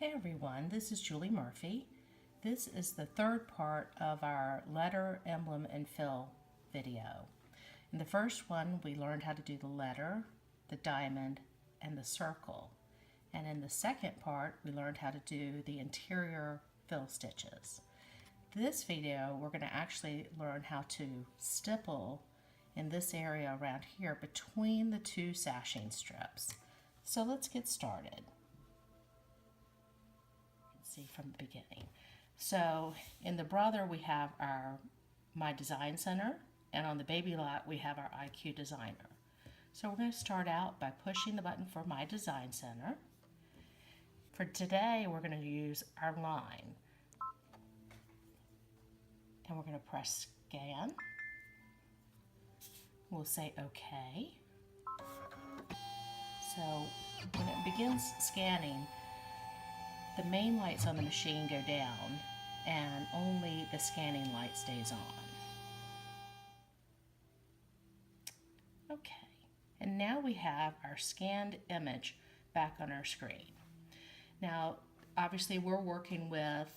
Hey everyone, this is Julie Murphy. This is the third part of our letter, emblem, and fill video. In the first one, we learned how to do the letter, the diamond, and the circle. And in the second part, we learned how to do the interior fill stitches. This video, we're going to actually learn how to stipple in this area around here between the two sashing strips. So let's get started. See from the beginning. So in the brother we have our My Design Center, and on the Babylock we have our IQ Designer. So we're going to start out by pushing the button for My Design Center. For today we're going to use our line, and we're going to press scan. We'll say OK. So when it begins scanning, the main lights on the machine go down and only the scanning light stays on. Okay, and now we have our scanned image back on our screen. Now, obviously we're working with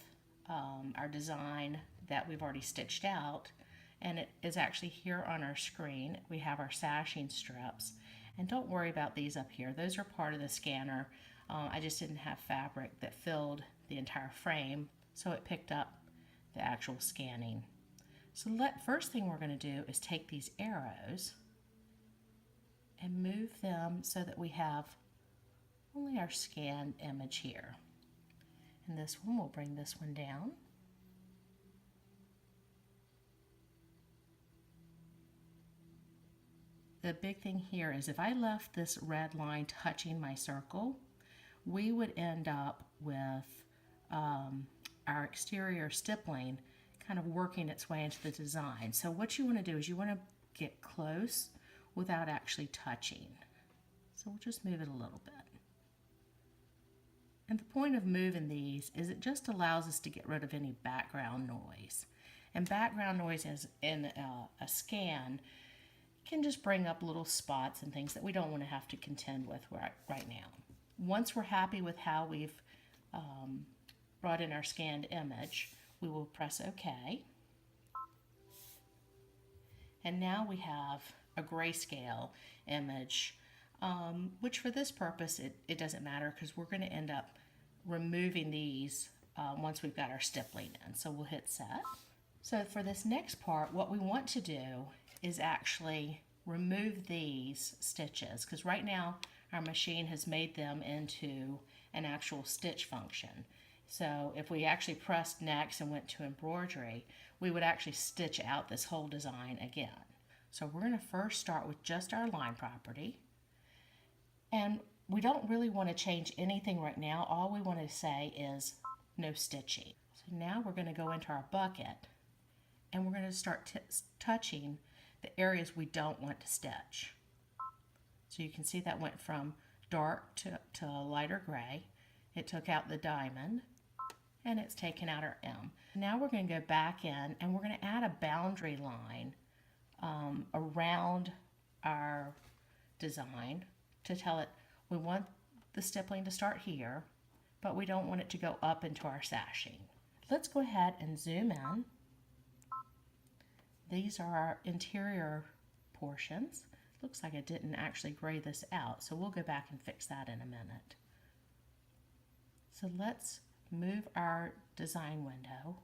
our design that we've already stitched out, and it is actually here on our screen. We have our sashing strips, and don't worry about these up here. Those are part of the scanner. I just didn't have fabric that filled the entire frame, so it picked up the actual scanning. So first thing we're going to do is take these arrows and move them so that we have only our scanned image here. And this one, we'll bring this one down. The big thing here is if I left this red line touching my circle, we would end up with our exterior stippling kind of working its way into the design. So what you want to do is you want to get close without actually touching. So we'll just move it a little bit. And the point of moving these is it just allows us to get rid of any background noise. And background noise in a scan can just bring up little spots and things that we don't want to have to contend with right now. Once we're happy with how we've brought in our scanned image, we will press OK. And now we have a grayscale image, which for this purpose, it doesn't matter because we're going to end up removing these once we've got our stippling in. So we'll hit set. So for this next part, what we want to do is actually remove these stitches, because right now our machine has made them into an actual stitch function. So if we actually pressed next and went to embroidery, we would actually stitch out this whole design again. So we're going to first start with just our line property. And we don't really want to change anything right now. All we want to say is no stitching. So now we're going to go into our bucket, and we're going to start touching the areas we don't want to stitch. So you can see that went from dark to lighter gray. It took out the diamond, and it's taken out our M. Now we're going to go back in, and we're going to add a boundary line around our design to tell it we want the stippling to start here, but we don't want it to go up into our sashing. Let's go ahead and zoom in. These are our interior portions. Looks like I didn't actually gray this out, so we'll go back and fix that in a minute. So let's move our design window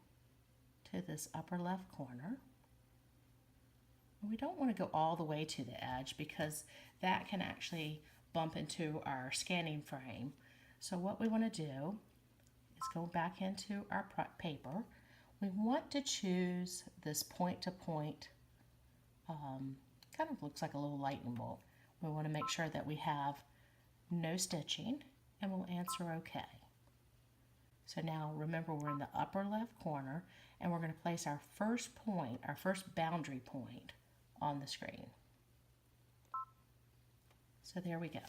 to this upper left corner. And we don't want to go all the way to the edge because that can actually bump into our scanning frame. So what we want to do is go back into our paper. We want to choose this point-to-point, kind of looks like a little lightning bolt. We want to make sure that we have no stitching, and we'll answer OK. So now remember we're in the upper left corner, and we're going to place our first point, our first boundary point on the screen. So there we go.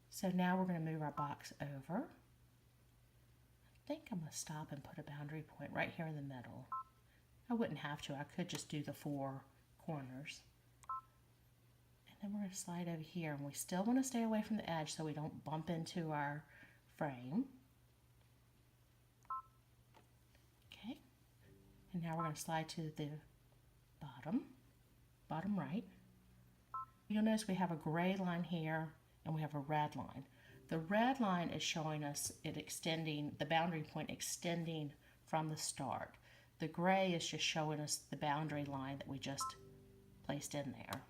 So now we're going to move our box over. I think I'm going to stop and put a boundary point right here in the middle. I wouldn't have to. I could just do the 4 corners. And then we're going to slide over here, and we still want to stay away from the edge so we don't bump into our frame. And now we're going to slide to the bottom right. You'll notice we have a gray line here and we have a red line. The red line is showing us it extending, the boundary point extending from the start. The gray is just showing us the boundary line that we just placed in there.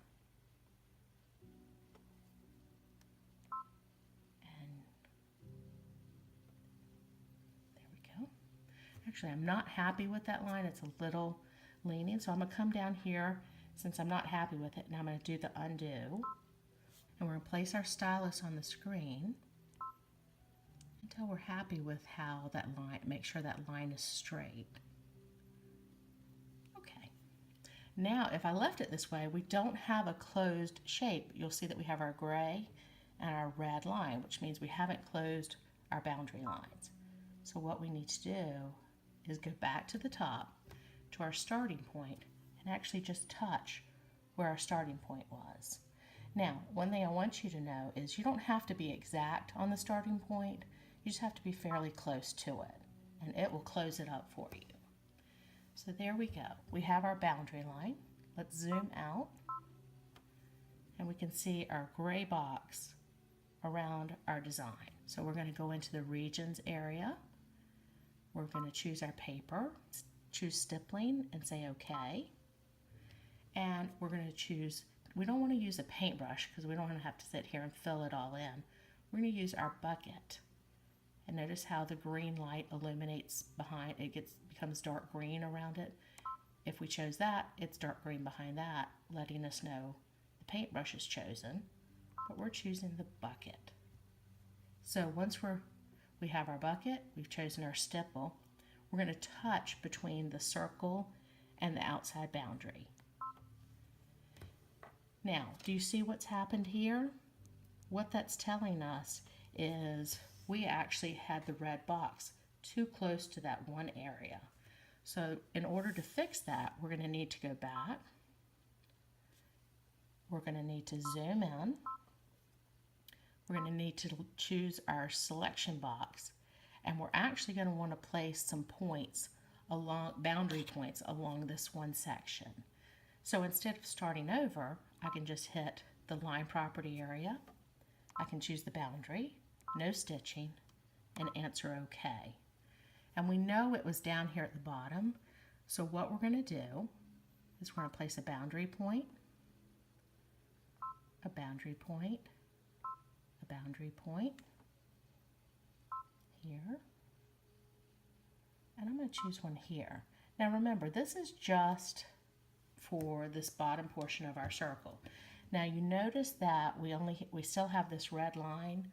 And there we go. Actually, I'm not happy with that line. It's a little leaning, so I'm going to come down here since I'm not happy with it. Now I'm going to do the undo. And we're going to place our stylus on the screen until we're happy with how that line, make sure that line is straight. Okay. Now, if I left it this way, we don't have a closed shape. You'll see that we have our gray and our red line, which means we haven't closed our boundary lines. So what we need to do is go back to the top to our starting point and actually just touch where our starting point was. Now, one thing I want you to know is you don't have to be exact on the starting point. You just have to be fairly close to it, and it will close it up for you. So there we go. We have our boundary line. Let's zoom out, and we can see our gray box around our design. So we're going to go into the regions area. We're going to choose our paper, choose stippling, and say OK. And we're going to choose, we don't want to use a paintbrush because we don't want to have to sit here and fill it all in. We're going to use our bucket. And notice how the green light illuminates behind, it becomes dark green around it. If we chose that, it's dark green behind that, letting us know the paintbrush is chosen, but we're choosing the bucket. So once we have our bucket, we've chosen our stipple, we're going to touch between the circle and the outside boundary. Now, do you see what's happened here? What that's telling us is we actually had the red box too close to that one area. So in order to fix that, we're going to need to go back. We're going to need to zoom in. We're going to need to choose our selection box. And we're actually going to want to place some points along, boundary points along this one section. So instead of starting over, I can just hit the line property area. I can choose the boundary, no stitching, and answer OK. And we know it was down here at the bottom. So what we're going to do is we're going to place a boundary point, a boundary point, a boundary point here. And I'm going to choose one here. Now remember, this is just for this bottom portion of our circle. Now you notice that we still have this red line.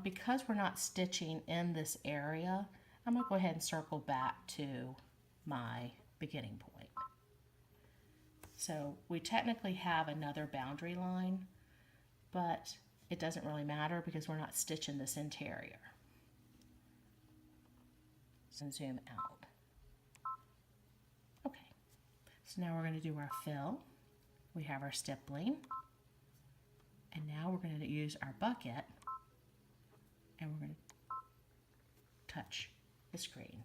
Because we're not stitching in this area, I'm going to go ahead and circle back to my beginning point. So we technically have another boundary line, but it doesn't really matter because we're not stitching this interior. So zoom out. Okay, so now we're going to do our fill. We have our stippling, and now we're going to use our bucket, and we're going to touch the screen.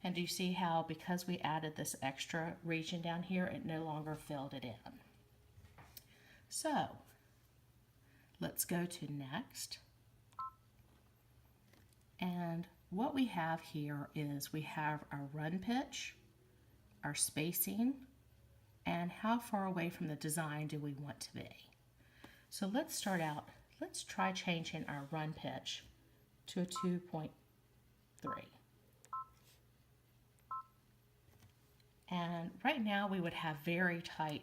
And do you see how, because we added this extra region down here, it no longer filled it in? So let's go to next. And what we have here is we have our run pitch, our spacing, and how far away from the design do we want to be. So let's start out, let's try changing our run pitch to a 2.3. And right now we would have very tight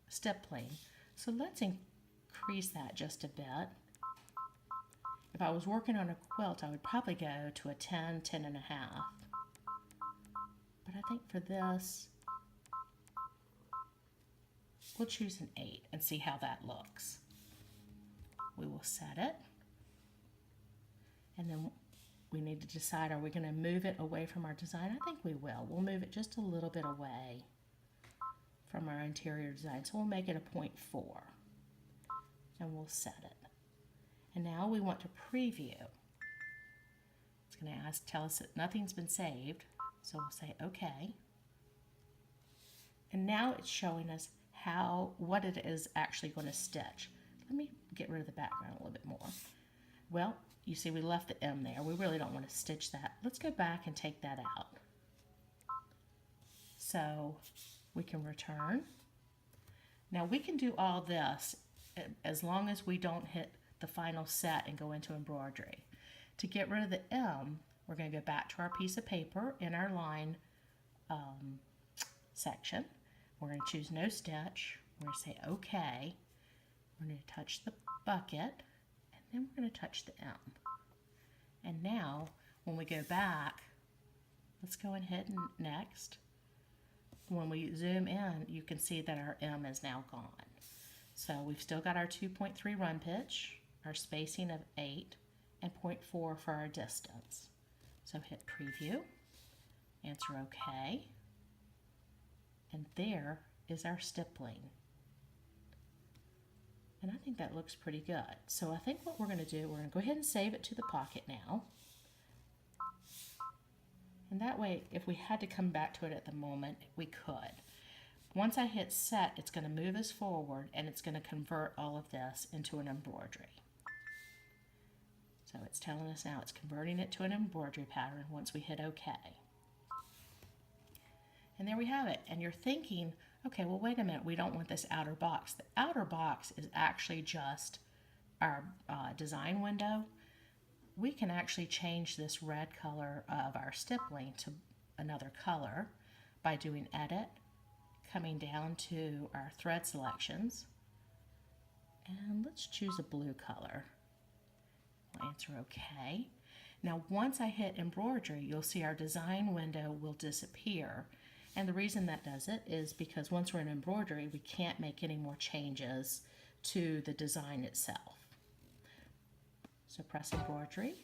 stippling. So let's increase that just a bit. If I was working on a quilt, I would probably go to a 10, 10 and a half. But I think for this, we'll choose an 8 and see how that looks. We will set it. And then we need to decide, are we going to move it away from our design? I think we will. We'll move it just a little bit away from our interior design. So we'll make it a 0.4. And we'll set it. And now we want to preview. It's going to tell us that nothing's been saved. So we'll say OK. And now it's showing us what it is actually going to stitch. Let me get rid of the background a little bit more. Well, you see we left the M there. We really don't want to stitch that. Let's go back and take that out. So we can return. Now we can do all this as long as we don't hit the final set and go into embroidery. To get rid of the M, we're going to go back to our piece of paper in our line section. We're going to choose no stitch. We're going to say OK. We're going to touch the bucket, and then we're going to touch the M. And now, when we go back, let's go ahead and next. When we zoom in, you can see that our M is now gone. So we've still got our 2.3 run pitch, our spacing of 8, and 0.4 for our distance. So hit preview, answer OK, and there is our stippling. And I think that looks pretty good. So I think what we're going to do, we're going to go ahead and save it to the pocket now. And that way, if we had to come back to it at the moment, we could. Once I hit set, it's going to move us forward, and it's going to convert all of this into an embroidery. So it's telling us now it's converting it to an embroidery pattern once we hit OK. And there we have it. And you're thinking, okay, well, wait a minute, we don't want this outer box. The outer box is actually just our design window. We can actually change this red color of our stippling to another color by doing Edit, coming down to our thread selections, and let's choose a blue color. We'll answer OK. Now once I hit embroidery, you'll see our design window will disappear. And the reason that does it is because once we're in embroidery, we can't make any more changes to the design itself. So press embroidery.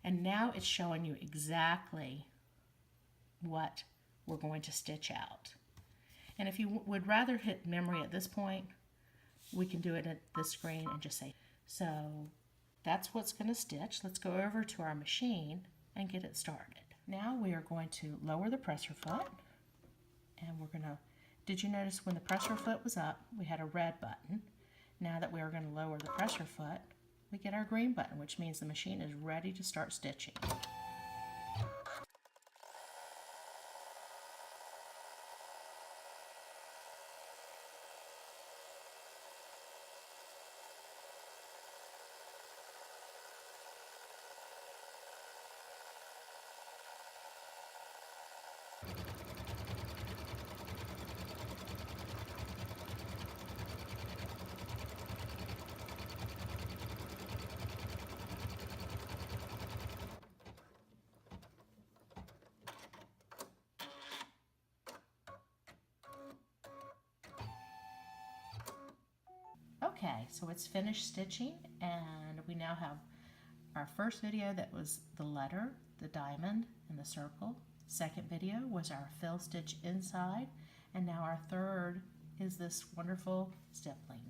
And now it's showing you exactly what we're going to stitch out. And if you would rather hit memory at this point, we can do it at this screen and just say, so that's what's going to stitch. Let's go over to our machine and get it started. Now we are going to lower the presser foot, and we're going to, did you notice when the presser foot was up, we had a red button. Now that we are going to lower the presser foot, we get our green button, which means the machine is ready to start stitching. Okay, so it's finished stitching, and we now have our first video that was the letter, the diamond, and the circle. Second video was our fill stitch inside, and now our third is this wonderful stippling.